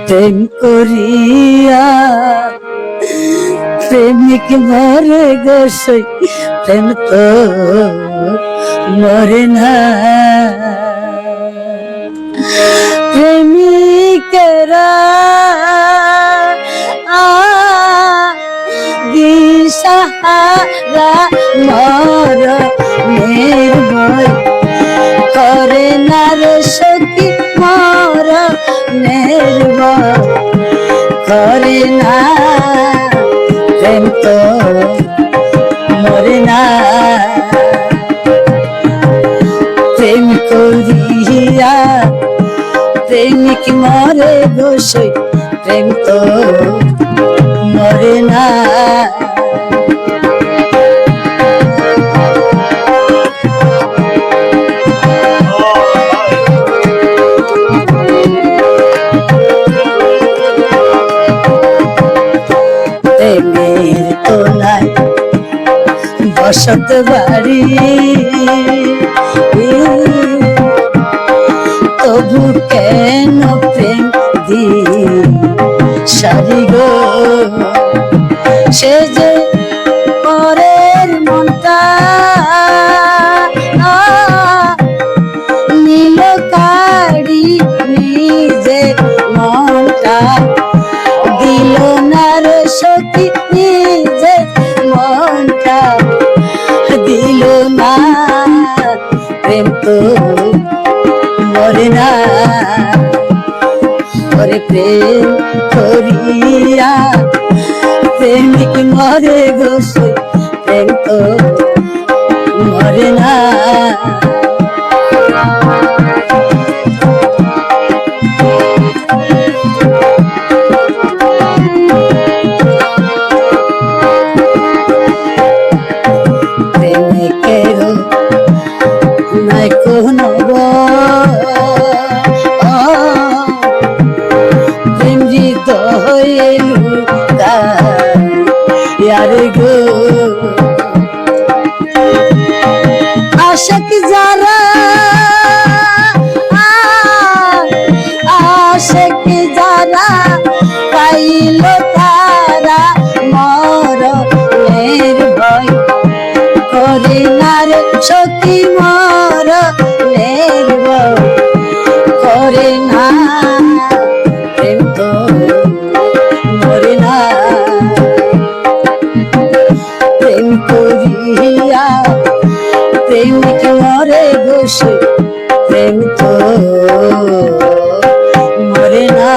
প্রেম করিয়া প্রেমিক মরে গোসই, প্রেম তো মরে না। প্রেমিকেরা দিশাহারা মরণের ভয় করে না রে সখী, মরণের ভয় করে না। প্রেম তো মরে না। প্রেম করিয়া প্রেমিক মরে গোসই, প্রেম তো মরে না। প্রেমের তোলায় বসত বাড়ি, তবু কেন প্রেম দি সারি গো। সে যে পরের মনটা নীল কাড়ি, নিজে মনটা দিল না রে সখী, নিজে মনটা দিল না। প্রেম তো মরে না। ওরে প্রেম করিয়া প্রেমিক মরে গোসই, প্রেম তো মরে না। প্রেমিকেরও নাই কোনো প্রেম হৃদয়ে লুকায় গো। আশিক যারা আশিক যারা পাইল তারা মরণের ভয় করে না রে সখী, মরণের ভয় করে না। প্রেম তো মরে না। প্রেম করিয়া প্রেমিক মরে গোসই, প্রেম তো মরে না।